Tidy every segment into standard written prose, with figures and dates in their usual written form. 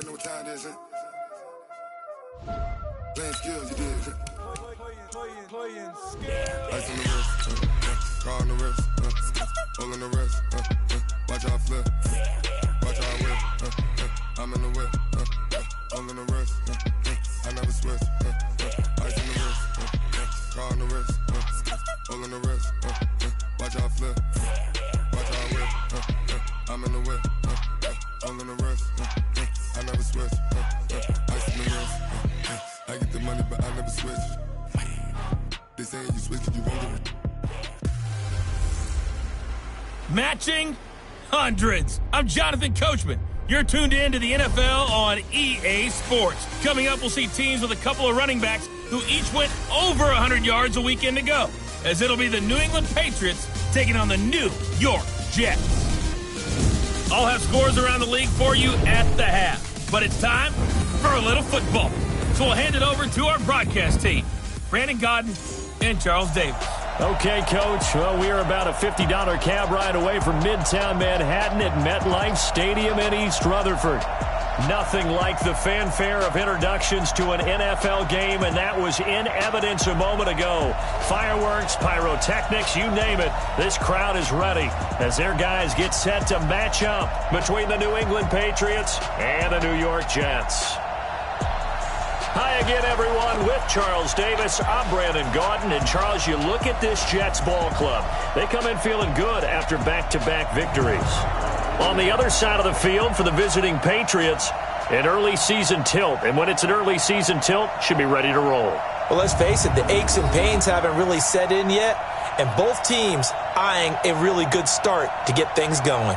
already know what time it is, huh? Playing skills, you did. Playing skills. Ice on the wrist, car on the wrist, hole in the wrist, watch how I flip, watch how I whip, I'm in the whip, hole in the wrist, I never switch, ice on the wrist, car on the wrist, hole in the wrist, watch how I flip, watch how I whip, I'm in the whip, hole in the wrist, I never switch, ice on the wrist, I get the money but I never switch. They saying you switch it, you won't get it. Matching hundreds. I'm Jonathan Coachman. You're tuned in to the NFL on EA Sports. Coming up, we'll see teams with a couple of running backs who each went over 100 yards a weekend ago, as it'll be the New England Patriots taking on the New York Jets. I'll have scores around the league for you at the half, but it's time for a little football. So we'll hand it over to our broadcast team, Brandon Gaudin and Charles Davis. Okay, Coach. Well, we are about a $50 cab ride away from Midtown Manhattan at MetLife Stadium in East Rutherford. Nothing like the fanfare of introductions to an NFL game, and that was in evidence a moment ago. Fireworks, pyrotechnics, you name it. This crowd is ready as their guys get set to match up between the New England Patriots and the New York Jets. Hi again, everyone. With Charles Davis, I'm Brandon Gaudin. And, Charles, you look at this Jets ball club. They come in feeling good after back-to-back victories. On the other side of the field for the visiting Patriots, an early season tilt. And when it's an early season tilt, should be ready to roll. Well, let's face it, the aches and pains haven't really set in yet. And both teams eyeing a really good start to get things going.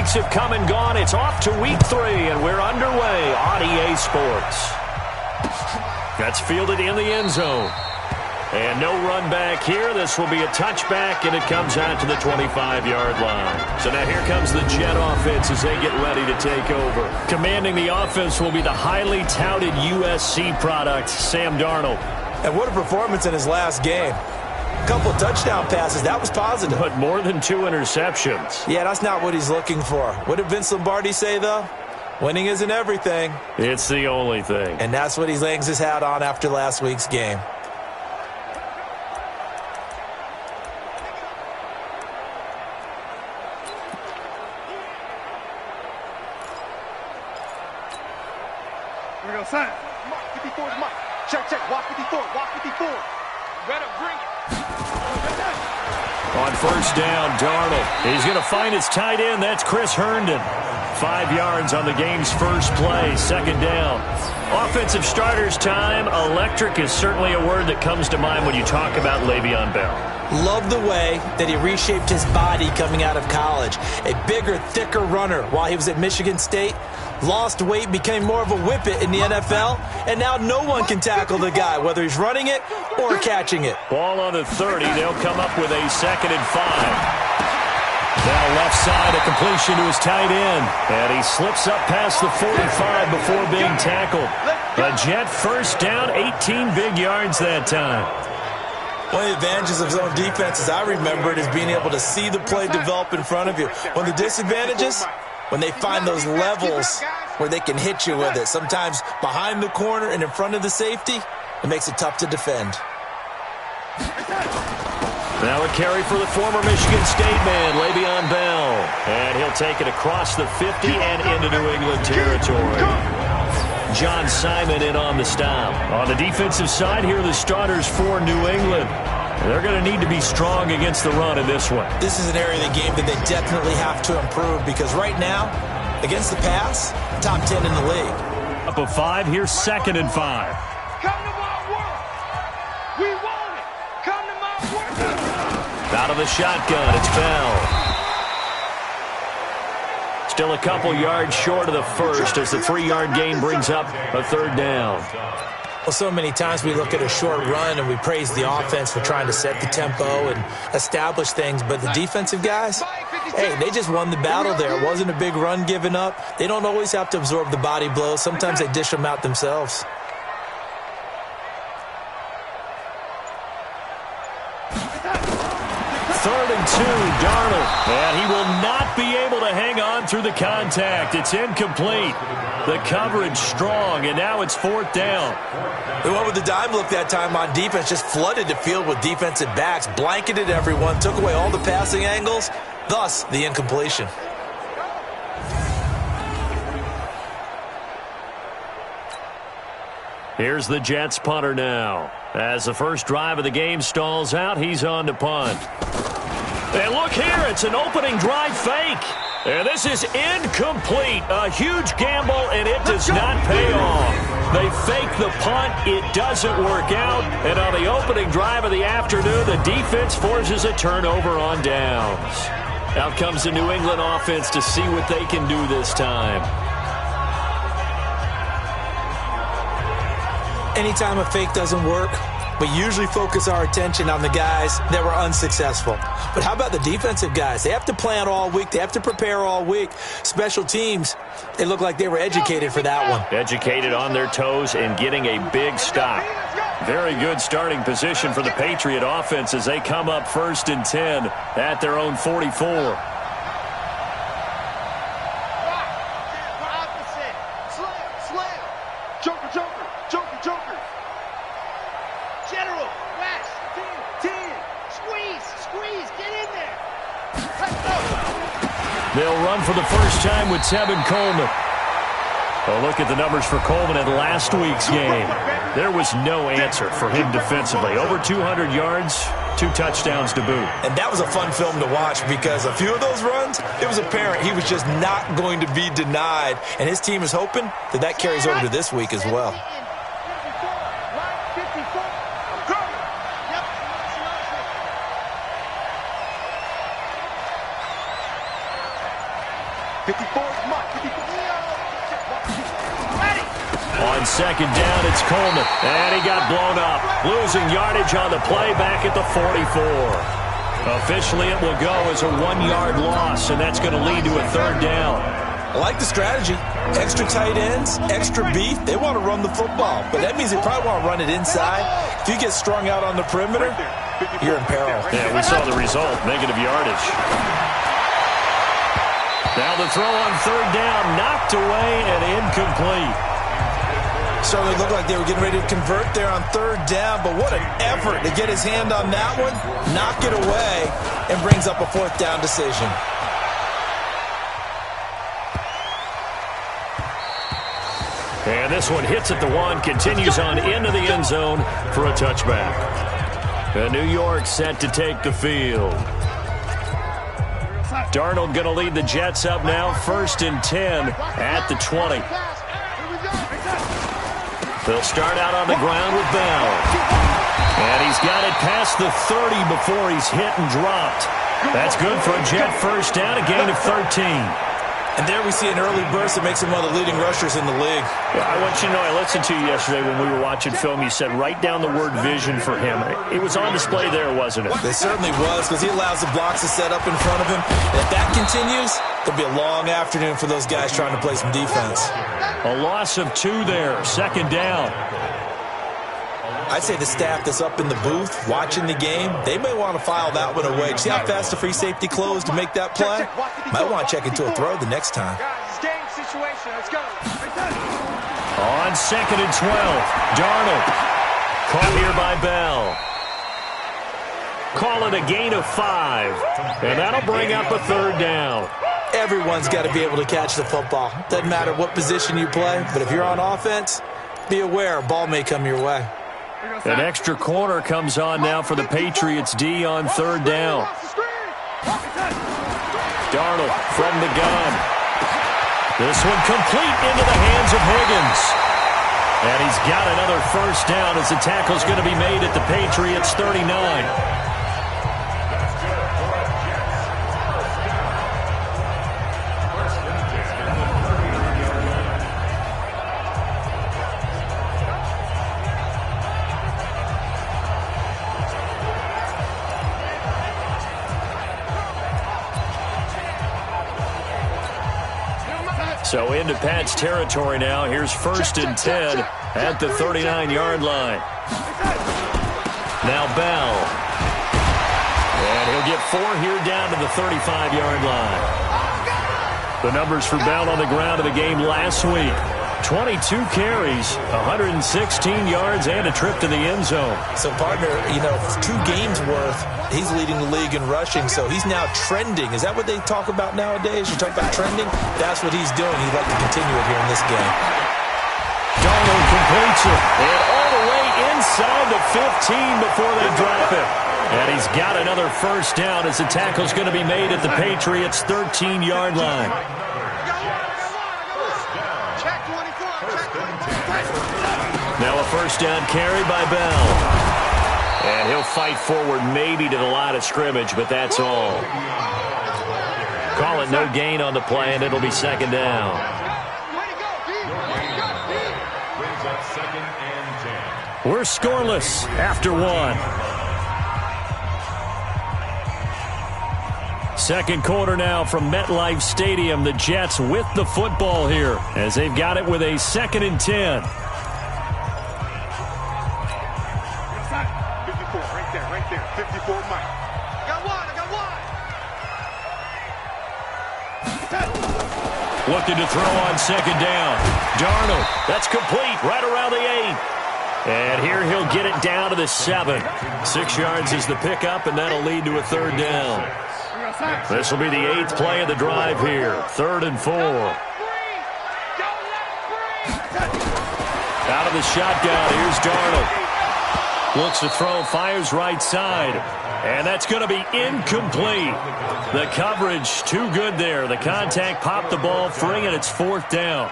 Have come and gone. It's off to week 3, and we're underway on EA Sports. That's fielded in the end zone. And no run back here. This will be a touchback, and it comes out to the 25-yard line. So now here comes the Jet offense as they get ready to take over. Commanding the offense will be the highly touted USC product, Sam Darnold. And what a performance in his last game. Couple touchdown passes. That was positive. But more than 2 interceptions. Yeah, that's not what he's looking for. What did Vince Lombardi say, though? Winning isn't everything. It's the only thing. And that's what he hangs his hat on after last week's game. Here we go, son. Mark 54 is Mark. Check. Walk 54. Walk 54. Better bring it. On first down, Darnold. He's going to find his tight end. That's Chris Herndon. 5 yards on the game's first play. Second down. Offensive starters time. Electric is certainly a word that comes to mind when you talk about Le'Veon Bell. Love the way that he reshaped his body coming out of college. A bigger, thicker runner while he was at Michigan State. Lost weight, became more of a whippet in the NFL, and now no one can tackle the guy, whether he's running it or catching it. Ball on the 30. They'll come up with a 2nd and 5. Now left side, a completion to his tight end. And he slips up past the 45 before being tackled. A Jet first down, 18 big yards that time. One of the advantages of zone defense, as I remember it, is being able to see the play develop in front of you. One of the disadvantages, when they find those levels where they can hit you with it. Sometimes behind the corner and in front of the safety, it makes it tough to defend. Now a carry for the former Michigan State man, Le'Veon Bell. And he'll take it across the 50 and into New England territory. John Simon in on the stop. On the defensive side, here are the starters for New England. They're going to need to be strong against the run in this one. This is an area of the game that they definitely have to improve because right now, against the pass, top 10 in the league. Up of 5, here's 2nd and 5. Come to my world. We want it. Come to my world. Out of the shotgun, it's Bell. Still a couple yards short of the first as the 3-yard gain brings up a third down. Well, so many times we look at a short run and we praise the offense for trying to set the tempo and establish things, but the defensive guys, hey, they just won the battle there. It wasn't a big run given up. They don't always have to absorb the body blows. Sometimes they dish them out themselves. Third and 2, Darnold. And he will not be able to hang on through the contact. It's incomplete. The coverage strong, and now it's fourth down. They went with the dime look that time on defense, just flooded the field with defensive backs, blanketed everyone, took away all the passing angles, thus the incompletion. Here's the Jets punter now. As the first drive of the game stalls out, he's on to punt. And look here, it's an opening drive fake. And this is incomplete. A huge gamble, and it does not pay off. They fake the punt. It doesn't work out. And on the opening drive of the afternoon, the defense forces a turnover on downs. Out comes the New England offense to see what they can do this time. Anytime a fake doesn't work, we usually focus our attention on the guys that were unsuccessful. But how about the defensive guys? They have to plan all week. They have to prepare all week. Special teams, they look like they were educated for that one. Educated on their toes and getting a big stop. Very good starting position for the Patriot offense as they come up 1st and 10 at their own 44. They'll run for the first time with Tevin Coleman. A look at the numbers for Coleman in last week's game. There was no answer for him defensively. Over 200 yards, 2 touchdowns to boot. And that was a fun film to watch because a few of those runs, it was apparent he was just not going to be denied. And his team is hoping that that carries over to this week as well. On second down, it's Coleman. And he got blown up. Losing yardage on the play back at the 44. Officially, it will go as a 1-yard loss, and that's going to lead to a third down. I like the strategy. Extra tight ends, extra beef. They want to run the football, but that means they probably want to run it inside. If you get strung out on the perimeter, you're in peril. Yeah, we saw the result, negative yardage. Now the throw on third down, knocked away and incomplete. Certainly looked like they were getting ready to convert there on third down, but what an effort to get his hand on that one, knock it away, and brings up a fourth down decision. And this one hits at the 1, continues on into the end zone for a touchback. And New York set to take the field. Darnold going to lead the Jets up now, 1st and 10 at the 20. They'll start out on the ground with Bell. And he's got it past the 30 before he's hit and dropped. That's good for a Jet first down, a gain of 13. And there we see an early burst that makes him one of the leading rushers in the league. Yeah, I want you to know, I listened to you yesterday when we were watching film. You said write down the word vision for him. It was on display there, wasn't it? It certainly was, because he allows the blocks to set up in front of him. And if that continues, there'll be a long afternoon for those guys trying to play some defense. A loss of 2 there, 2nd down. I'd say the staff that's up in the booth watching the game, they may want to file that one away. See how fast the free safety closed to make that play? Might want to check into a throw the next time. On 2nd and 12, Darnold. Caught here by Bell. Call it a gain of 5. And that'll bring up a third down. Everyone's got to be able to catch the football. Doesn't matter what position you play, but if you're on offense, be aware a ball may come your way. An extra corner comes on now for the Patriots D on third down. Darnold from the gun. This one complete into the hands of Higgins. And he's got another first down as the tackle's going to be made at the Patriots 39. So into Pat's territory now. Here's 1st and 10 at the 39-yard line. Now Bell. And he'll get 4 here down to the 35-yard line. The numbers for Bell on the ground of the game last week. 22 carries, 116 yards, and a trip to the end zone. So, partner, 2 games worth, he's leading the league in rushing, so he's now trending. Is that what they talk about nowadays? You talk about trending? That's what he's doing. He'd like to continue it here in this game. Darnold completes it, and all the way inside the 15 before they drop it. And he's got another first down as the tackle's going to be made at the Patriots' 13-yard line. Now a first down carry by Bell. And he'll fight forward maybe to the line of scrimmage, but that's all. Call it no gain on the play, and it'll be 2nd down. We're scoreless after 1. Second quarter now from MetLife Stadium. The Jets with the football here as they've got it with a 2nd and 10. 54, right there. 54, Mike. I got one. Looking to throw on 2nd down. Darnold, that's complete right around the 8. And here he'll get it down to the 7. 6 yards is the pickup, and that'll lead to a 3rd down. This will be the 8th play of the drive here. 3rd and 4. Out of the shotgun, here's Darnold. Looks to throw, fires right side. And that's going to be incomplete. The coverage too good there. The contact popped the ball free, and it's 4th down.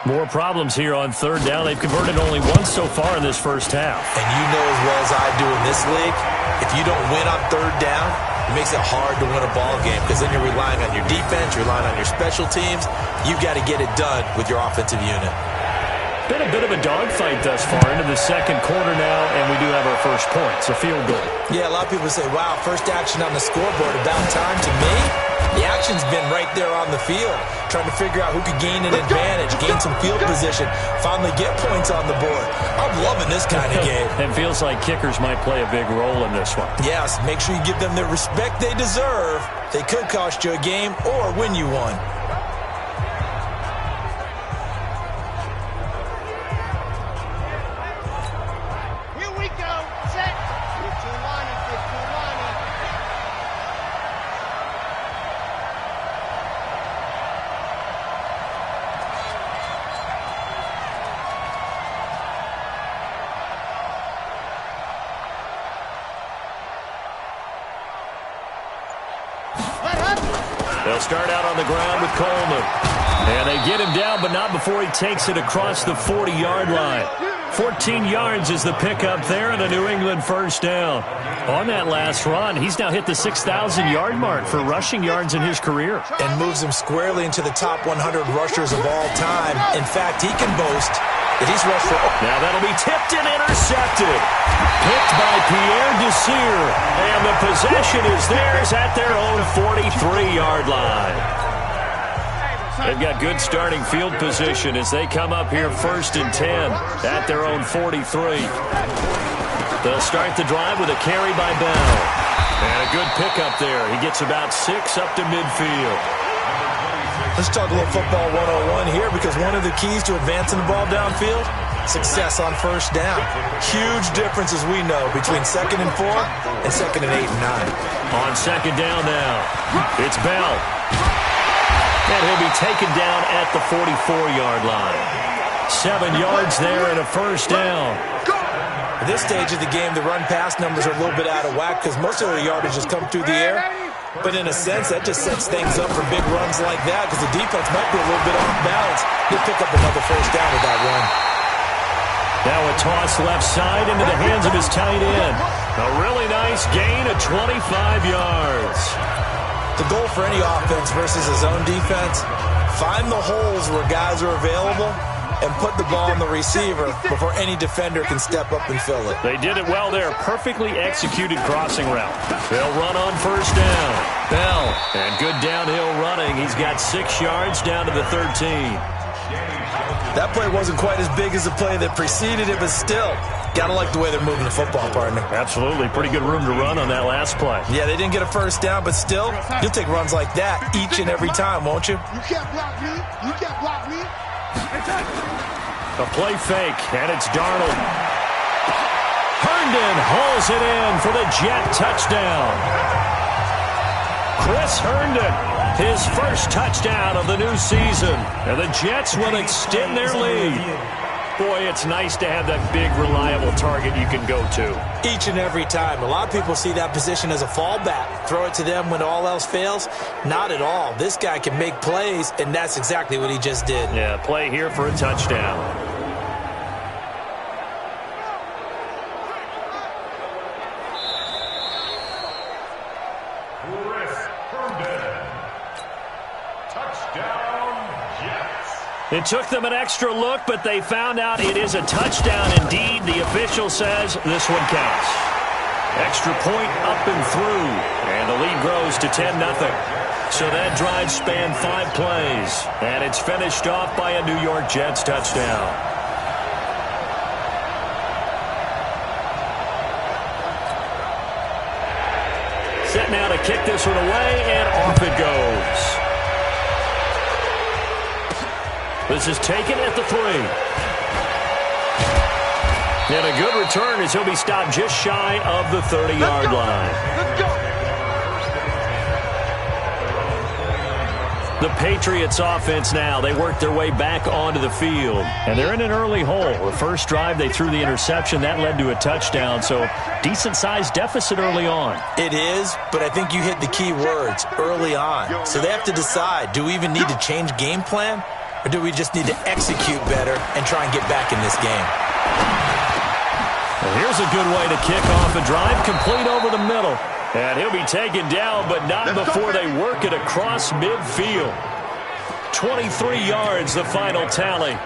More problems here on 3rd down. They've converted only once so far in this first half. And you know as well as I do in this league, if you don't win on 3rd down, it makes it hard to win a ball game because then you're relying on your defense, you're relying on your special teams. You've got to get it done with your offensive unit. Been a bit of a dogfight thus far into the 2nd quarter now, and we do have our first point. It's a field goal. Yeah, a lot of people say, wow, first action on the scoreboard, about time. To me, the action's been right there on the field, trying to figure out who could gain an advantage, gain some field position, finally get points on the board. I'm loving this kind of game. It feels like kickers might play a big role in this one. Yes, make sure you give them the respect they deserve. They could cost you a game or win you one. They'll start out on the ground with Coleman. And they get him down, but not before he takes it across the 40-yard line. 14 yards is the pickup there and a New England first down. On that last run, he's now hit the 6,000-yard mark for rushing yards in his career. And moves him squarely into the top 100 rushers of all time. In fact, he can boast that he's rushed for... Now that'll be tipped and intercepted. Picked by Pierre Desir. And the possession is theirs at their own 43-yard line. They've got good starting field position as they come up here 1st and 10 at their own 43. They'll start the drive with a carry by Bell. And a good pickup there. He gets about 6 up to midfield. Let's talk a little football 101 here because one of the keys to advancing the ball downfield, success on first down. Huge difference, as we know, between 2nd and 4 and 2nd and 8 and 9. On 2nd down now, it's Bell. And he'll be taken down at the 44-yard line. 7 yards there and a first down. At this stage of the game, the run-pass numbers are a little bit out of whack because most of their yardage has come through the air. But in a sense, that just sets things up for big runs like that because the defense might be a little bit off balance. He'll pick up another first down with that run. Now a toss left side into the hands of his tight end. A really nice gain of 25 yards. The goal for any offense versus his own defense, find the holes where guys are available and put the ball on the receiver before any defender can step up and fill it. They did it well there. Perfectly executed crossing route. They'll run on first down. Bell And good downhill running. He's got 6 yards down to the 13. That play wasn't quite as big as the play that preceded it, but still, gotta like the way they're moving the football, partner. Absolutely. Pretty good room to run on that last play. Yeah, they didn't get a first down, but still, you'll take runs like that each and every time, won't you? You can't block me. You can't block me. A play fake, and it's Darnold. Herndon hauls it in for the Jet touchdown. Chris Herndon, his first touchdown of the new season. And the Jets will extend their lead. Boy, it's nice to have that big, reliable target you can go to. Each and every time. A lot of people see that position as a fallback. Throw it to them when all else fails. Not at all. This guy can make plays, and that's exactly what he just did. Yeah, play here for a touchdown. It took them an extra look, but they found out it is a touchdown indeed. The official says this one counts. Extra point up and through, and the lead grows to 10-0. So that drive spanned 5 plays, and it's finished off by a New York Jets touchdown. Set now to kick this one away, and off it goes. This is taken at the 3. And a good return as he'll be stopped just shy of the 30-yard line. Let's go. The Patriots offense now, they work their way back onto the field. And they're in an early hole. The first drive, they threw the interception. That led to a touchdown, so decent-sized deficit early on. It is, but I think you hit the key words, early on. So they have to decide, do we even need to change game plan? Or do we just need to execute better and try and get back in this game? Well, here's a good way to kick off a drive, complete over the middle. And he'll be taken down, but not before they work it across midfield. 23 yards, the final tally.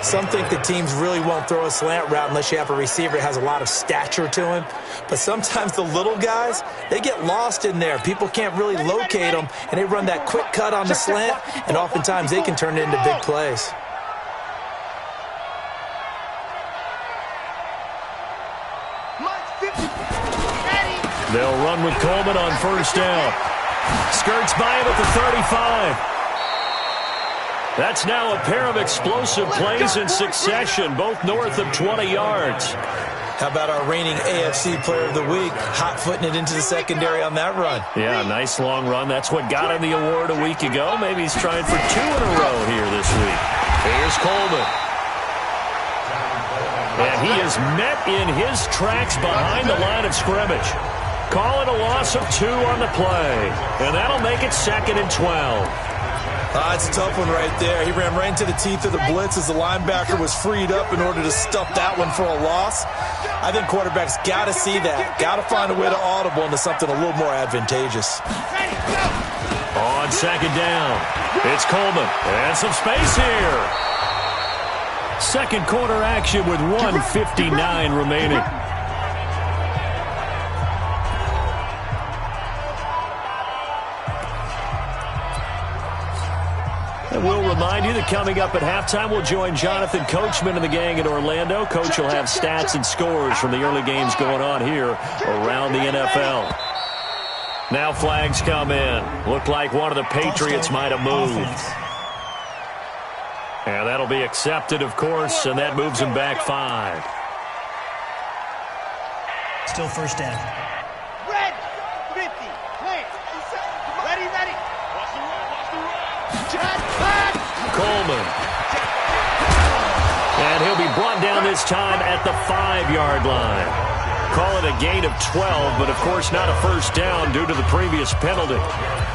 Some think the teams really won't throw a slant route unless you have a receiver that has a lot of stature to him. But sometimes the little guys, they get lost in there. People can't really locate them, and they run that quick cut on the slant, and oftentimes they can turn it into big plays. They'll run with Coleman on first down. Skirts by him at the 35. That's now a pair of explosive plays in succession, both north of 20 yards. How about our reigning AFC Player of the Week, hot-footing it into the secondary on that run? Yeah, nice long run. That's what got him the award a week ago. Maybe he's trying for 2 in a row here this week. Here's Coleman. And he is met in his tracks behind the line of scrimmage. Call it a loss of 2 on the play. And that'll make it 2nd and 12. It's a tough one right there. He ran right into the teeth of the blitz as the linebacker was freed up in order to stuff that one for a loss. I think quarterbacks got to see that. Got to find a way to audible into something a little more advantageous. On 2nd down, it's Coleman. And some space here. Second quarter action with 1:59 remaining. And we'll remind you that coming up at halftime, we'll join Jonathan Coachman and the gang in Orlando. Coach will have stats and scores from the early games going on here around the NFL. Now flags come in. Looked like one of the Patriots might have moved. And that'll be accepted, of course, and that moves him back 5. Still first down. Red, 50, clear. Ready, ready. Coleman. And he'll be brought down this time at the 5-yard line. Call it a gain of 12, but of course not a first down due to the previous penalty.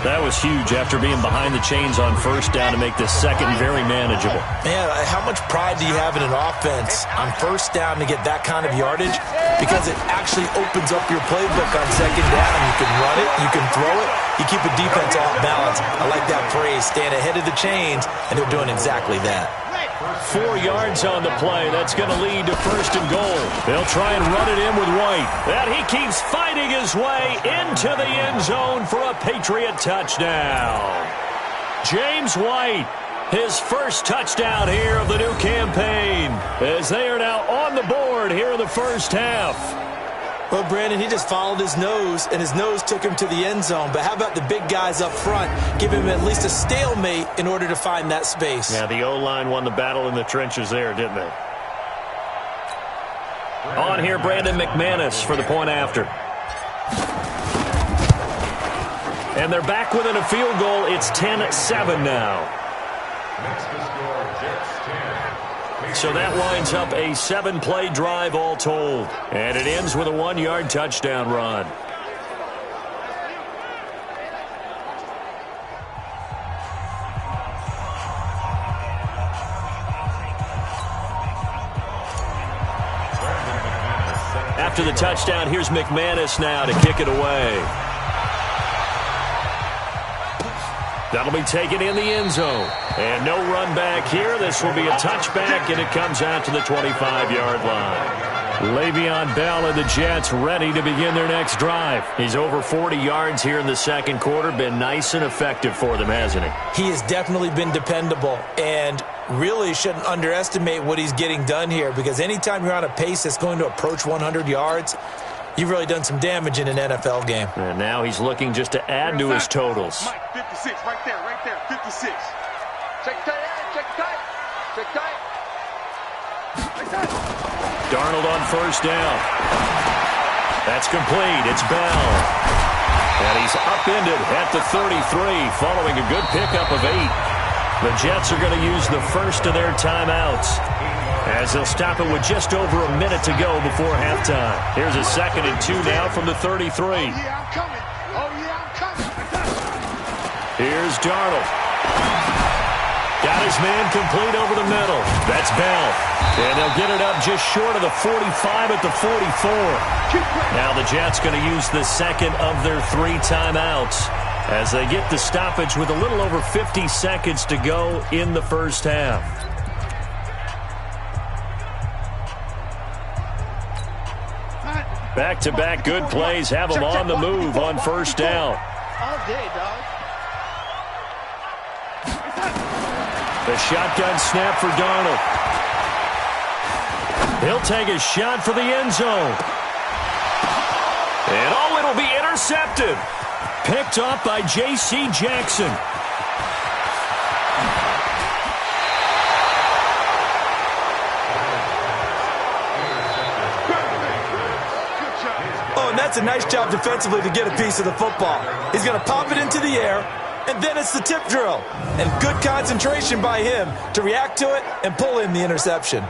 That was huge after being behind the chains on first down to make this second very manageable. Man, how much pride do you have in an offense on first down to get that kind of yardage? Because it actually opens up your playbook on second down. You can run it, you can throw it, you keep a defense off balance. I like that phrase, staying ahead of the chains, and they're doing exactly that. 4 yards on the play. That's going to lead to 1st and goal. They'll try and run it in with White. And he keeps fighting his way into the end zone for a Patriot touchdown. James White, his first touchdown here of the new campaign, as they are now on the board here in the first half. Well, Brandon, he just followed his nose, and his nose took him to the end zone. But how about the big guys up front? Give him at least a stalemate in order to find that space. Yeah, the O-line won the battle in the trenches there, didn't they? On here, Brandon McManus for the point after. And they're back within a field goal. It's 10-7 now. So that winds up a 7-play drive all told. And it ends with a 1-yard touchdown run. After the touchdown, here's McManus now to kick it away. That'll be taken in the end zone. And no run back here. This will be a touchback, and it comes out to the 25-yard line. Le'Veon Bell and the Jets ready to begin their next drive. He's over 40 yards here in the second quarter. Been nice and effective for them, hasn't he? He has definitely been dependable, and really shouldn't underestimate what he's getting done here, because anytime you're on a pace that's going to approach 100 yards, you've really done some damage in an NFL game. And now he's looking just to add to his totals. Mike, 56, right there, 56. Check tight, check tight, check tight. Darnold on first down. That's complete. It's Bell. And he's upended at the 33 following a good pickup of 8. The Jets are going to use the first of their timeouts, as they'll stop it with just over a minute to go before halftime. Here's a 2nd and 2 now from the 33. Oh, yeah, I'm coming. Oh, yeah, I'm coming. Here's Darnold. Got his man complete over the middle. That's Bell. And they'll get it up just short of the 45 at the 44. Now the Jets going to use the second of their 3 timeouts as they get the stoppage with a little over 50 seconds to go in the first half. Back-to-back good plays have them on the move on first down. All day, dog. The shotgun snap for Darnold. He'll take a shot for the end zone. And it'll be intercepted. Picked up by J.C. Jackson. Oh, and that's a nice job defensively to get a piece of the football. He's going to pop it into the air, and then it's the tip drill. And good concentration by him to react to it and pull in the interception.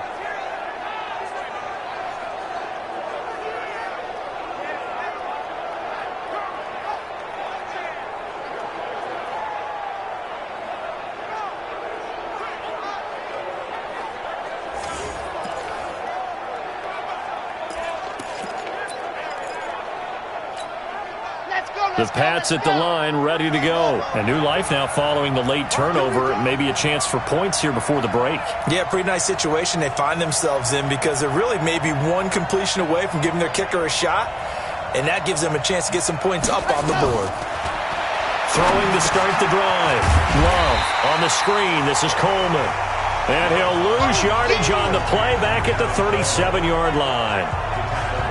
The Pats at the line, ready to go. A new life now following the late turnover. Maybe a chance for points here before the break. Yeah, pretty nice situation they find themselves in, because they're really maybe one completion away from giving their kicker a shot, and that gives them a chance to get some points up on the board. Throwing to start the drive. Love on the screen. This is Coleman. And he'll lose yardage on the play back at the 37-yard line.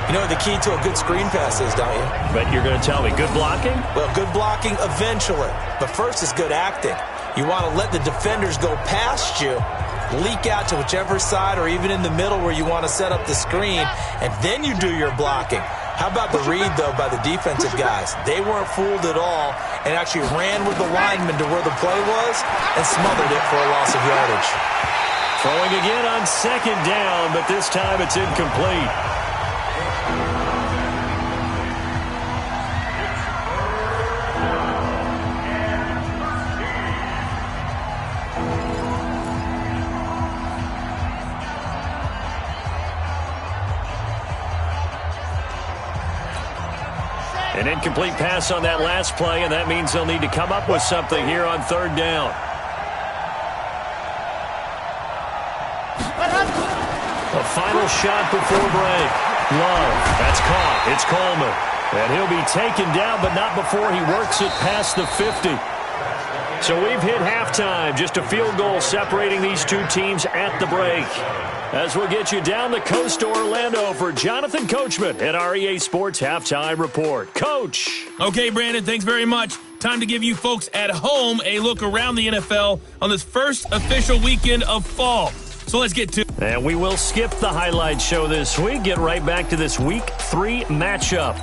You know what the key to a good screen pass is, don't you? But you're going to tell me, good blocking? Well, good blocking eventually. But first is good acting. You want to let the defenders go past you, leak out to whichever side or even in the middle where you want to set up the screen, and then you do your blocking. How about the read, though, by the defensive guys? They weren't fooled at all and actually ran with the lineman to where the play was and smothered it for a loss of yardage. Throwing again on second down, but this time it's incomplete. An incomplete pass on that last play, and that means they'll need to come up with something here on third down. A final shot before break. Love. That's caught. It's Coleman. And he'll be taken down, but not before he works it past the 50. So we've hit halftime. Just a field goal separating these two teams at the break. As we'll get you down the coast to Orlando for Jonathan Coachman at our EA Sports Halftime Report. Coach. Okay, Brandon, thanks very much. Time to give you folks at home a look around the NFL on this first official weekend of fall. So let's get to it. And we will skip the highlight show this week. Get right back to this Week 3 matchup.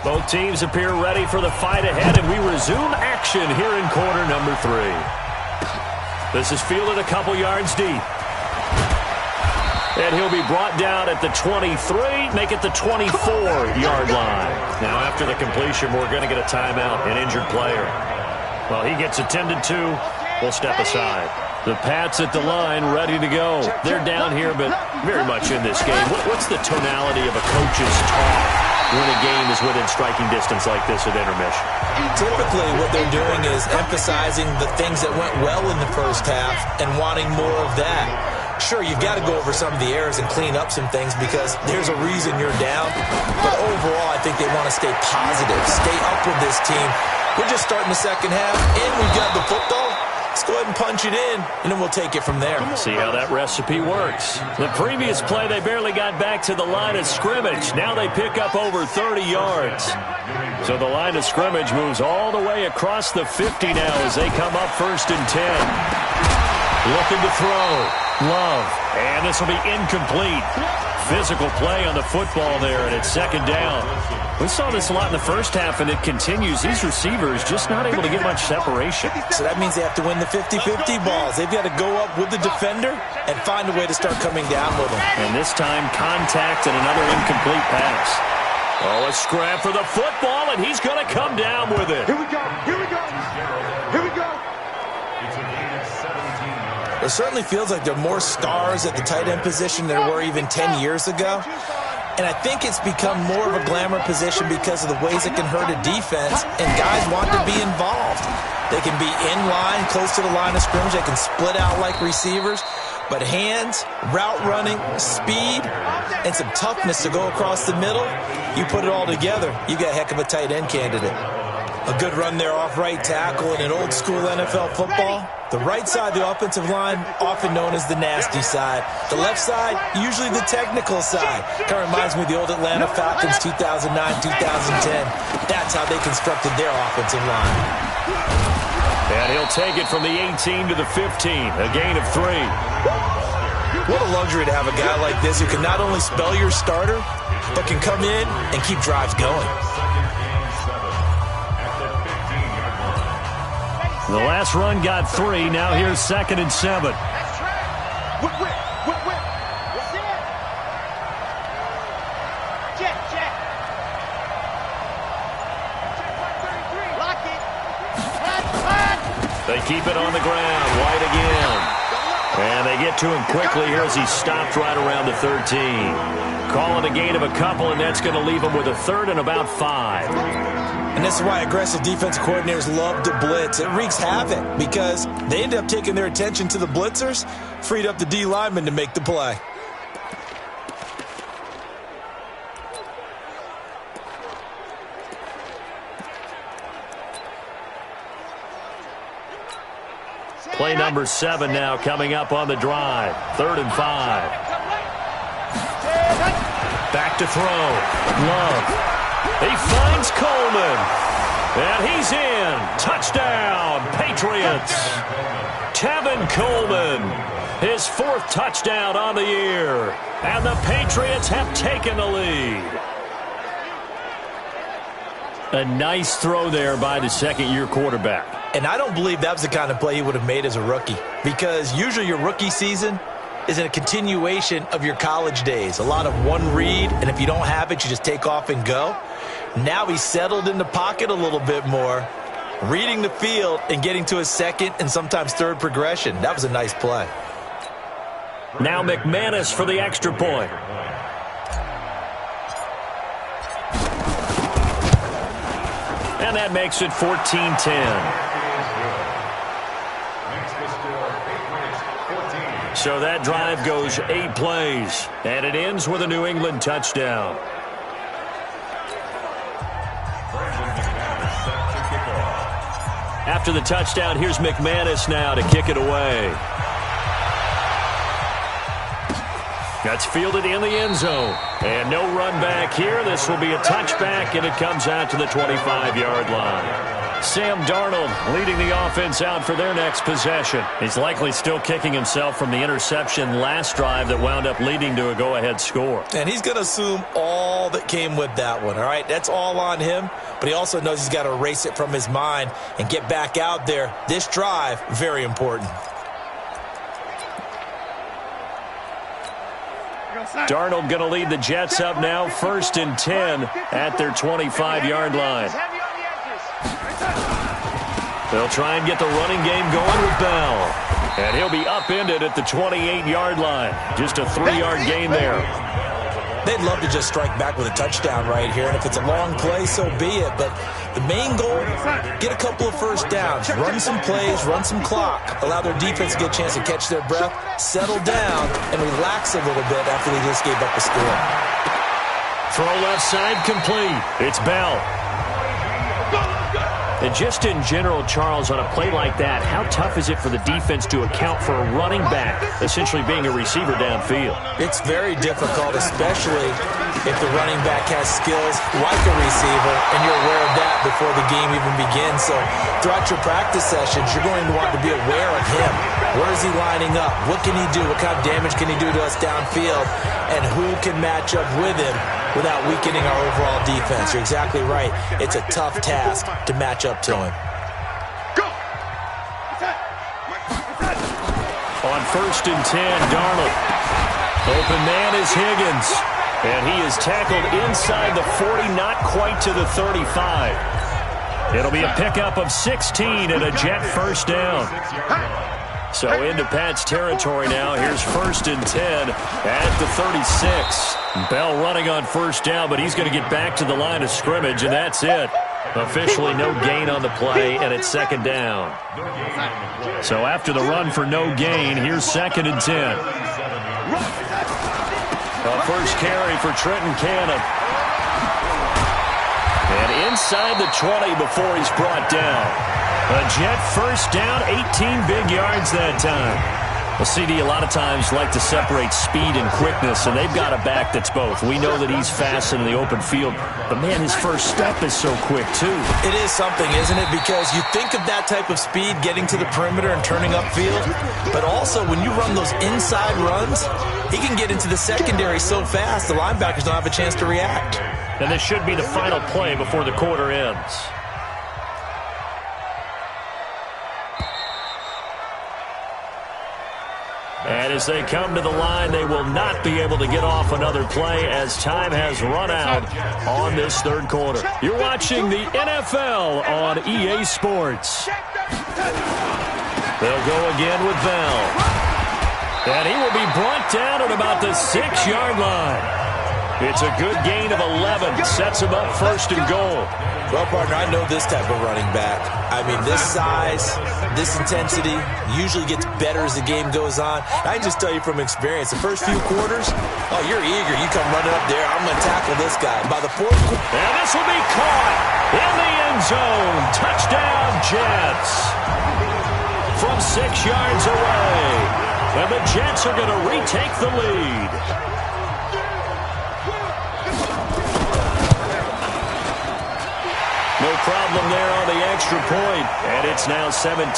Both teams appear ready for the fight ahead, and we resume action here in quarter number 3. This is fielded a couple yards deep. And he'll be brought down at the 23, make it the 24-yard line. Now, after the completion, we're going to get a timeout, an injured player. Well, he gets attended to. We'll step aside. The Pats at the line, ready to go. They're down here, but very much in this game. What's the tonality of a coach's talk when a game is within striking distance like this at intermission? Typically, what they're doing is emphasizing the things that went well in the first half and wanting more of that. Sure, you've got to go over some of the errors and clean up some things because there's a reason you're down. But overall, I think they want to stay positive, stay up with this team. We're just starting the second half, and we've got the football. Let's go ahead and punch it in, and then we'll take it from there. See how that recipe works. The previous play, they barely got back to the line of scrimmage. Now they pick up over 30 yards. So the line of scrimmage moves all the way across the 50 now as they come up 1st and 10. Looking to throw. Love. And this will be incomplete. Physical play on the football there, and it's 2nd down. We saw this a lot in the first half, and it continues. These receivers just not able to get much separation. So that means they have to win the 50-50 balls. They've got to go up with the defender and find a way to start coming down with them. And this time, contact and another incomplete pass. Oh, a scrap for the football, and he's going to come down with it. Here we go. Here we go. Here we go. It certainly feels like there are more stars at the tight end position than there were even 10 years ago. And I think it's become more of a glamour position because of the ways it can hurt a defense, and guys want to be involved. They can be in line, close to the line of scrimmage. They can split out like receivers. But hands, route running, speed, and some toughness to go across the middle, you put it all together, you got a heck of a tight end candidate. A good run there off right tackle in an old-school NFL football. The right side, the offensive line, often known as the nasty side. The left side, usually the technical side. Kind of reminds me of the old Atlanta Falcons 2009, 2010. That's how they constructed their offensive line. And he'll take it from the 18 to the 15, a gain of 3. What a luxury to have a guy like this who can not only spell your starter, but can come in and keep drives going. The last run got 3. Now here's 2nd and 7. Whip. What's it? Check. Check 33. Lock it. They keep it on the ground. White again. And they get to him quickly here as he stopped right around the 13. Calling a gain of a couple, and that's going to leave him with a 3rd and about 5. And this is why aggressive defensive coordinators love to blitz. It wreaks havoc because they end up taking their attention to the blitzers, freed up the D lineman to make the play. Play number 7 now coming up on the drive. 3rd and 5. Back to throw. Love. He finds Coleman. And he's in. Touchdown, Patriots. Tevin Coleman. His 4th touchdown on the year. And the Patriots have taken the lead. A nice throw there by the second-year quarterback. And I don't believe that was the kind of play he would have made as a rookie, because usually your rookie season is a continuation of your college days. A lot of one read, and if you don't have it, you just take off and go. Now he's settled in the pocket a little bit more, reading the field and getting to his 2nd and sometimes 3rd progression. That was a nice play. Now McManus for the extra point. And that makes it 14-10. So that drive goes 8 plays, and it ends with a New England touchdown. After the touchdown, here's McManus now to kick it away. That's fielded in the end zone. And no run back here. This will be a touchback, and it comes out to the 25-yard line. Sam Darnold leading the offense out for their next possession. He's likely still kicking himself from the interception last drive that wound up leading to a go-ahead score. And he's going to assume all that came with that one, all right? That's all on him, but he also knows he's got to erase it from his mind and get back out there. This drive, very important. Darnold going to lead the Jets up now, 1st and 10 at their 25-yard line. They'll try and get the running game going with Bell. And he'll be upended at the 28-yard line. Just a 3-yard gain there. They'd love to just strike back with a touchdown right here. And if it's a long play, so be it. But the main goal, get a couple of first downs. Run some plays, run some clock. Allow their defense to get a chance to catch their breath, settle down, and relax a little bit after they just gave up a score. Throw left side complete. It's Bell. And just in general, Charles, on a play like that, how tough is it for the defense to account for a running back essentially being a receiver downfield? It's very difficult, especially if the running back has skills like a receiver, and you're aware of that before the game even begins. So throughout your practice sessions, you're going to want to be aware of him. Where is he lining up? What can he do? What kind of damage can he do to us downfield? And who can match up with him without weakening our overall defense? You're exactly right. It's a tough task to match up to him. On 1st and 10, Darnold. Open man is Higgins. And he is tackled inside the 40, not quite to the 35. It'll be a pickup of 16 and a Jet first down. So into Pat's territory now. Here's 1st and 10 at the 36. Bell running on first down, but he's going to get back to the line of scrimmage, and that's it. Officially no gain on the play, and it's 2nd down. So after the run for no gain, here's 2nd and 10. A first carry for Trenton Cannon. And inside the 20 before he's brought down. A Jet first down, 18 big yards that time. Well, CD, a lot of times like to separate speed and quickness, and they've got a back that's both. We know that he's fast in the open field, but, man, his first step is so quick, too. It is something, isn't it? Because you think of that type of speed getting to the perimeter and turning upfield, but also when you run those inside runs, he can get into the secondary so fast the linebackers don't have a chance to react. And this should be the final play before the quarter ends. And as they come to the line, they will not be able to get off another play as time has run out on this 3rd quarter. You're watching the NFL on EA Sports. They'll go again with Bell. And he will be brought down at about the 6-yard line. It's a good gain of 11. Sets him up 1st and goal. Well, partner, I know this type of running back. I mean, this size, this intensity usually gets better as the game goes on. I can just tell you from experience, the first few quarters, oh, you're eager. You come running up there, I'm going to tackle this guy. By the 4th quarter... And this will be caught in the end zone. Touchdown, Jets. From 6 yards away. And the Jets are going to retake the lead. No problem there on the extra point, and it's now 17-14.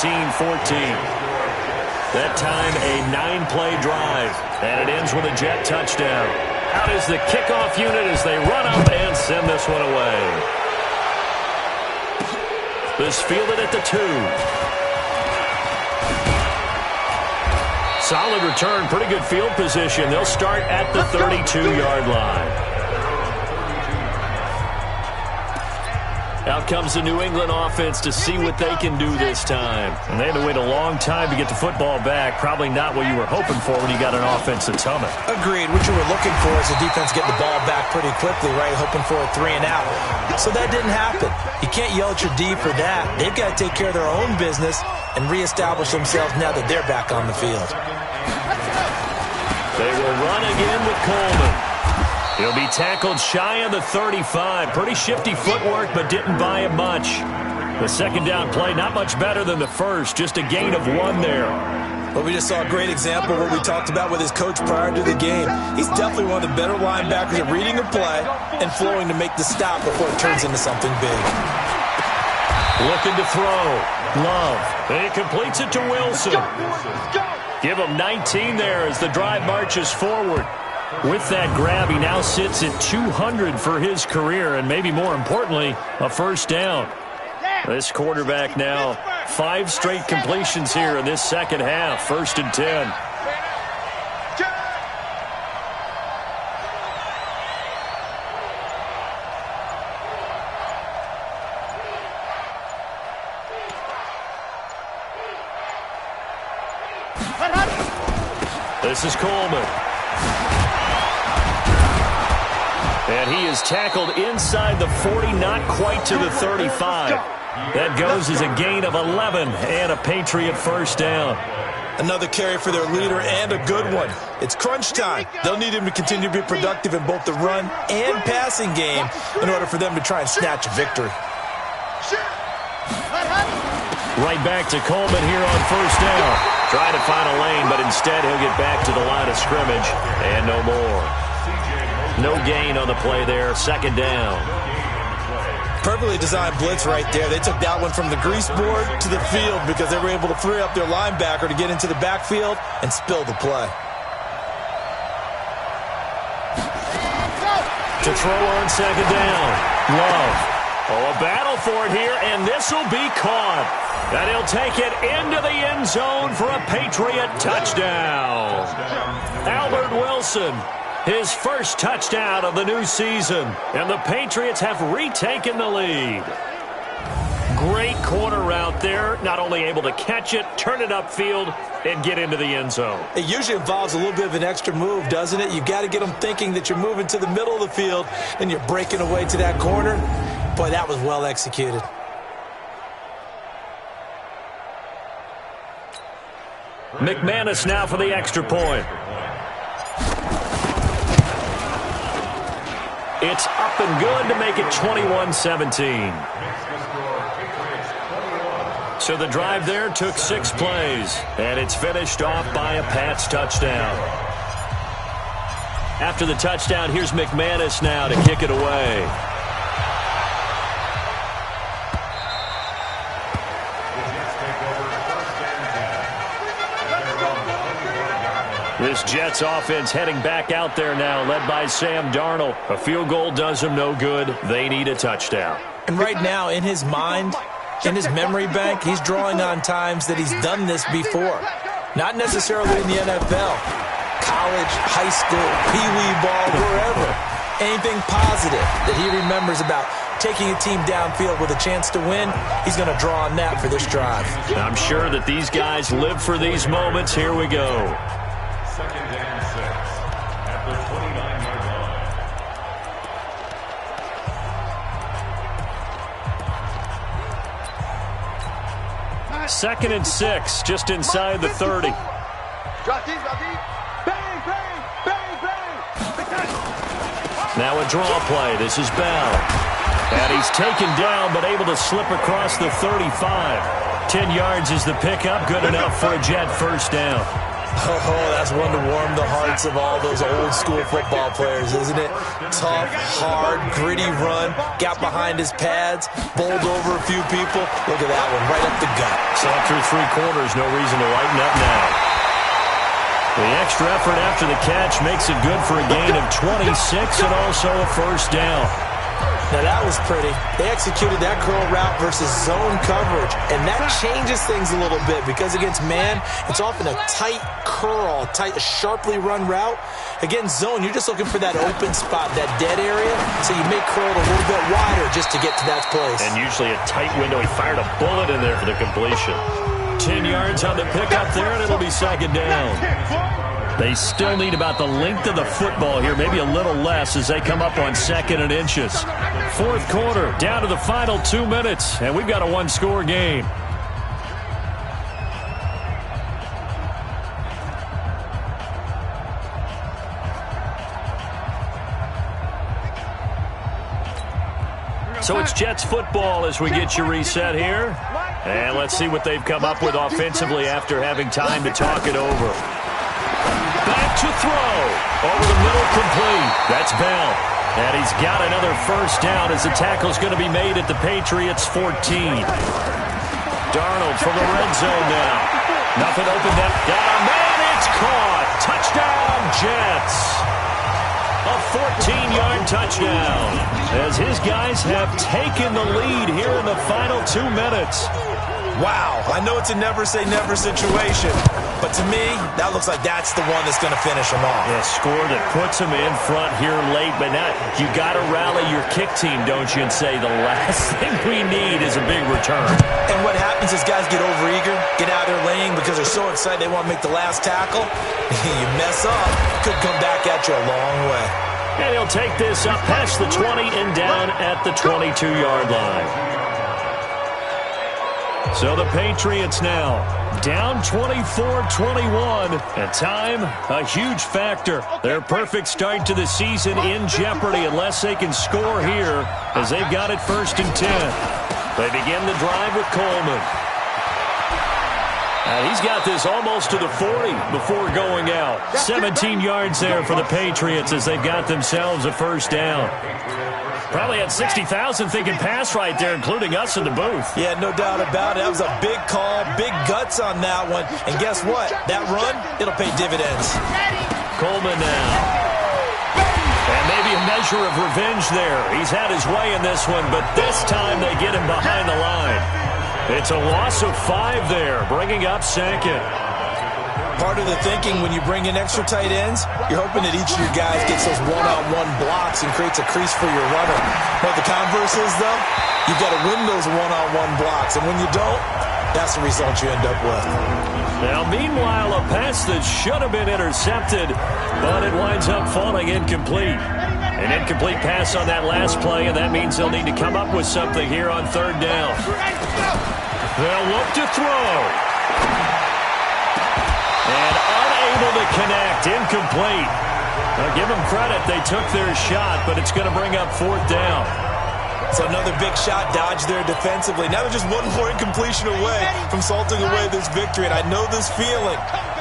That time a 9-play drive, and it ends with a Jet touchdown. Out is the kickoff unit as they run up and send this one away. This fielded at the 2. Solid return, pretty good field position. They'll start at the 32-yard line. Out comes the New England offense to see what they can do this time. And they had to wait a long time to get the football back. Probably not what you were hoping for when you got an offense that's humming. Agreed. What you were looking for is the defense getting the ball back pretty quickly, right? Hoping for a 3 and out. So that didn't happen. You can't yell at your D for that. They've got to take care of their own business and reestablish themselves now that they're back on the field. They will run again with Coleman. He'll be tackled shy of the 35. Pretty shifty footwork, but didn't buy him much. The second down play, not much better than the first. Just a gain of 1 there. Well, we just saw a great example of what we talked about with his coach prior to the game. He's definitely one of the better linebackers at reading a play and flowing to make the stop before it turns into something big. Looking to throw. Love. And he completes it to Wilson. Give him 19 there as the drive marches forward. With that grab, he now sits at 200 for his career, and maybe more importantly, a first down. This quarterback now 5 straight completions here in this second half. 1st and 10. This is Coleman. And he is tackled inside the 40, not quite to the 35. That goes as a gain of 11 and a Patriot first down. Another carry for their leader and a good one. It's crunch time. They'll need him to continue to be productive in both the run and passing game in order for them to try and snatch a victory. Right back to Coleman here on first down. Trying to find a lane, but instead he'll get back to the line of scrimmage and no more. No gain on the play there. Second down. Perfectly designed blitz right there. They took that one from the grease board to the field because they were able to free up their linebacker to get into the backfield and spill the play. To throw on second down. Love. Oh, a battle for it here, and this will be caught. And he'll take it into the end zone for a Patriot touchdown. Albert Wilson, his first touchdown of the new season. And the Patriots have retaken the lead. Great corner route there. Not only able to catch it, turn it upfield, and get into the end zone. It usually involves a little bit of an extra move, doesn't it? You've got to get them thinking that you're moving to the middle of the field and you're breaking away to that corner. Boy, that was well executed. McManus now for the extra point. It's up and good to make it 21-17. So the drive there took 6 plays, and it's finished off by a Pats touchdown. After the touchdown, here's McManus now to kick it away. This Jets offense heading back out there now, led by Sam Darnold. A field goal does them no good. They need a touchdown. And right now, in his mind, in his memory bank, he's drawing on times that he's done this before. Not necessarily in the NFL. College, high school, pee-wee ball, wherever. Anything positive that he remembers about taking a team downfield with a chance to win, he's going to draw on that for this drive. I'm sure that these guys live for these moments. Here we go. Second down 6 at the 29-yard line. Second and 6, just inside the 30. Now a draw play. This is Bell. And he's taken down, but able to slip across the 35. 10 yards is the pickup. Good enough for a Jet first down. Oh, that's one to warm the hearts of all those old-school football players, isn't it? Tough, hard, gritty run, got behind his pads, bowled over a few people. Look at that one, right up the gut. Saw through 3 quarters, no reason to lighten up now. The extra effort after the catch makes it good for a gain of 26 and also a first down. Now that was pretty. They executed that curl route versus zone coverage, and that changes things a little bit because against man, it's often a tight curl, a sharply run route. Against zone, you're just looking for that open spot, that dead area, so you may curl it a little bit wider just to get to that place. And usually a tight window. He fired a bullet in there for the completion. 10 yards on the pickup there, and it'll be second down. They still need about the length of the football here, maybe a little less as they come up on 2nd and inches. Fourth quarter, down to the final 2 minutes, and we've got a 1-score game. So it's Jets football as we get you reset here. And let's see what they've come up with offensively after having time to talk it over. Back to throw. Over the middle, complete. That's Bell. And he's got another first down as the tackle's going to be made at the Patriots 14. Darnold from the red zone now. Nothing open there. Got a man. It's caught. Touchdown, Jets. A 14-yard touchdown as his guys have taken the lead here in the final 2 minutes. Wow, I know it's a never-say-never situation, but to me, that looks like that's the one that's going to finish them off. A score that puts them in front here late, but now you got to rally your kick team, don't you, and say the last thing we need is a big return. And what happens is guys get overeager, get out of their lane because they're so excited they want to make the last tackle. You mess up, could come back at you a long way. And he'll take this up past the 20 and down at the 22-yard line. So the Patriots now down 24-21, and time a huge factor. Their perfect start to the season in jeopardy unless they can score here as they've got it 1st and 10. They begin the drive with Coleman. And he's got this almost to the 40 before going out. 17 yards there for the Patriots as they've got themselves a first down. Probably had 60,000 thinking pass right there, including us in the booth. Yeah, no doubt about it. That was a big call, big guts on that one. And guess what? That run, it'll pay dividends. Coleman now. And maybe a measure of revenge there. He's had his way in this one, but this time they get him behind the line. It's a loss of 5 there, bringing up 2nd. Part of the thinking when you bring in extra tight ends, you're hoping that each of your guys gets those one-on-one blocks and creates a crease for your runner. What the converse is, though, you've got to win those one-on-one blocks, and when you don't, that's the result you end up with. Now, meanwhile, a pass that should have been intercepted, but it winds up falling incomplete. An incomplete pass on that last play, and that means they'll need to come up with something here on 3rd down. They'll look to throw. And unable to connect, incomplete. Now give them credit, they took their shot, but it's going to bring up 4th down. So another big shot dodged there defensively. Now they're just one more incompletion away from salting away this victory, and I know this feeling.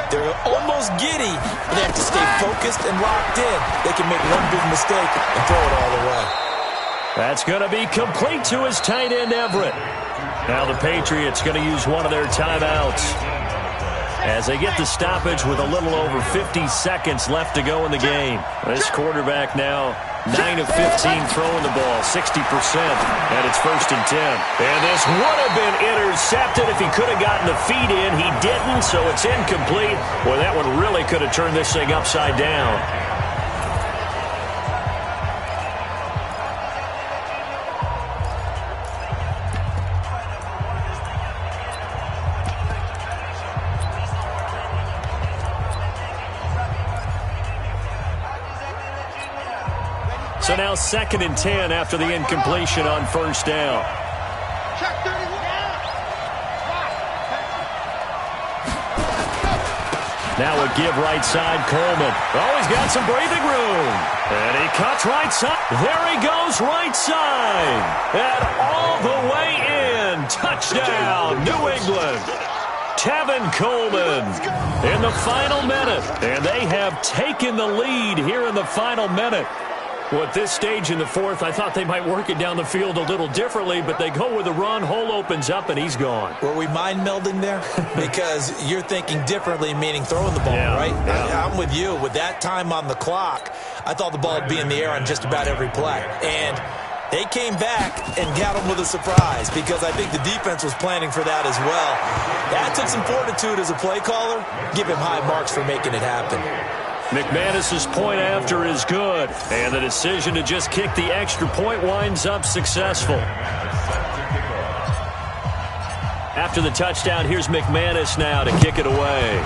They're almost giddy, but they have to stay focused and locked in. They can make one big mistake and throw it all away. That's going to be complete to his tight end, Everett. Now the Patriots going to use one of their timeouts as they get the stoppage with a little over 50 seconds left to go in the game. This quarterback now 9 of 15 throwing the ball, 60%, and it's 1st and 10. And this would have been intercepted if he could have gotten the feet in. He didn't, so it's incomplete. Boy, that one really could have turned this thing upside down. So now 2nd and 10 after the incompletion on 1st down. Now a give right side, Coleman. Oh, he's got some breathing room. And he cuts right side. There he goes, right side. And all the way in. Touchdown, New England. Tevin Coleman in the final minute. And they have taken the lead here in the final minute. Well, at this stage in the 4th, I thought they might work it down the field a little differently, but they go with a run, hole opens up, and he's gone. Were we mind melding there? Because you're thinking differently, meaning throwing the ball, right? Yeah. I'm with you. With that time on the clock, I thought the ball would be in the air on just about every play. And they came back and got them with a surprise because I think the defense was planning for that as well. That took some fortitude as a play caller. Give him high marks for making it happen. McManus's point after is good, and the decision to just kick the extra point winds up successful. After the touchdown, here's McManus now to kick it away.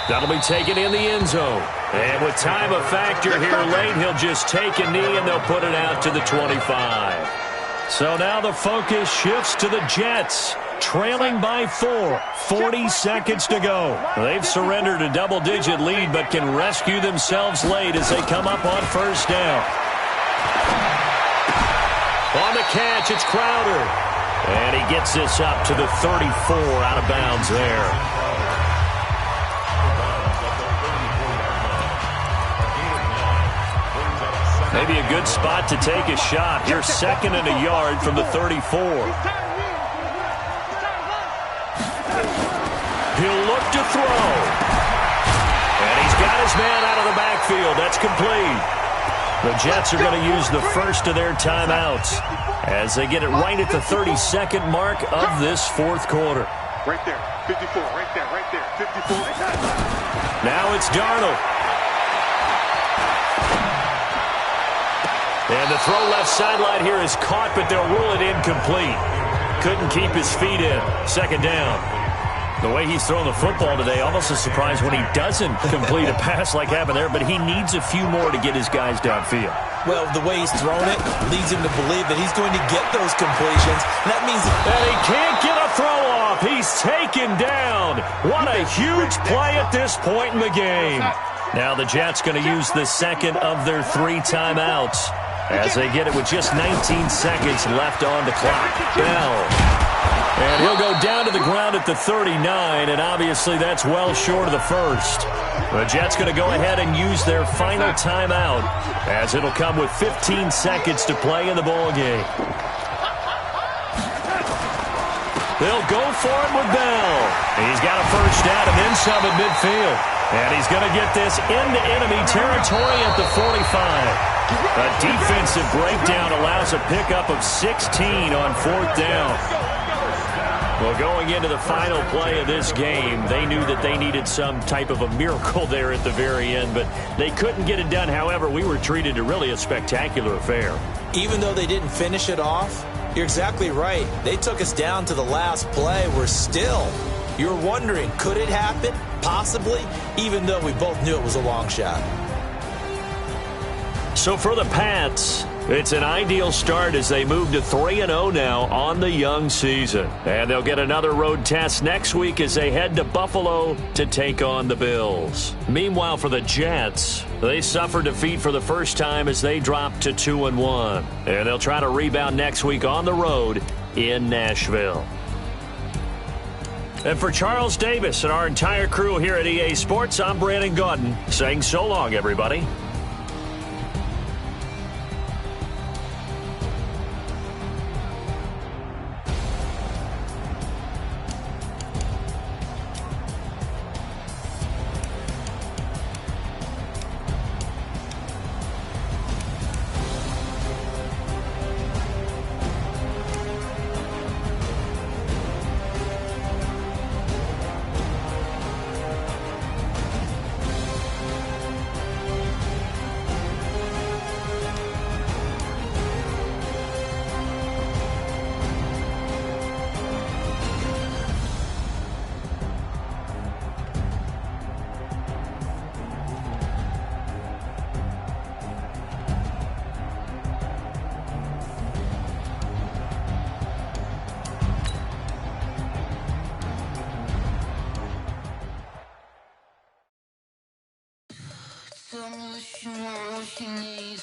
That'll be taken in the end zone. And with time a factor here late, he'll just take a knee and they'll put it out to the 25. So now the focus shifts to the Jets. Trailing by 4, 40 seconds to go. They've surrendered a double-digit lead but can rescue themselves late as they come up on 1st down. catch. It's Crowder. And he gets this up to the 34, out of bounds there. Maybe a good spot to take a shot. Here's 2nd and a yard from the 34. He'll look to throw. And he's got his man out of the backfield. That's complete. The Jets are going to use the first of their timeouts as they get it right at the 32nd mark of this fourth quarter. Right there, 54, right there, 54. Now it's Darnold. And the throw left sideline here is caught, but they'll rule it incomplete. Couldn't keep his feet in. 2nd down. The way he's thrown the football today, almost a surprise when he doesn't complete a pass like happened there, but he needs a few more to get his guys downfield. Well, the way he's thrown it leads him to believe that he's going to get those completions. And that means that he can't get a throw off. He's taken down. What a huge play at this point in the game. Now the Jets going to use the second of their 3 timeouts as they get it with just 19 seconds left on the clock. Bell. And he'll go down to the ground at the 39, and obviously that's well short of the first. The Jets going to go ahead and use their final timeout as it'll come with 15 seconds to play in the ball game. They'll go for it with Bell. He's got a first down and then some at midfield. And he's going to get this into enemy territory at the 45. A defensive breakdown allows a pickup of 16 on 4th down. Well, going into the final play of this game, they knew that they needed some type of a miracle there at the very end, but they couldn't get it done. However, we were treated to really a spectacular affair. Even though they didn't finish it off, you're exactly right. They took us down to the last play. We're still, you're wondering, could it happen? Possibly, even though we both knew it was a long shot. So for the Pats, it's an ideal start as they move to 3-0 now on the young season. And they'll get another road test next week as they head to Buffalo to take on the Bills. Meanwhile, for the Jets, they suffered defeat for the first time as they dropped to 2-1. And they'll try to rebound next week on the road in Nashville. And for Charles Davis and our entire crew here at EA Sports, I'm Brandon Gaudin saying so long, everybody. Tell me what you want, what you need,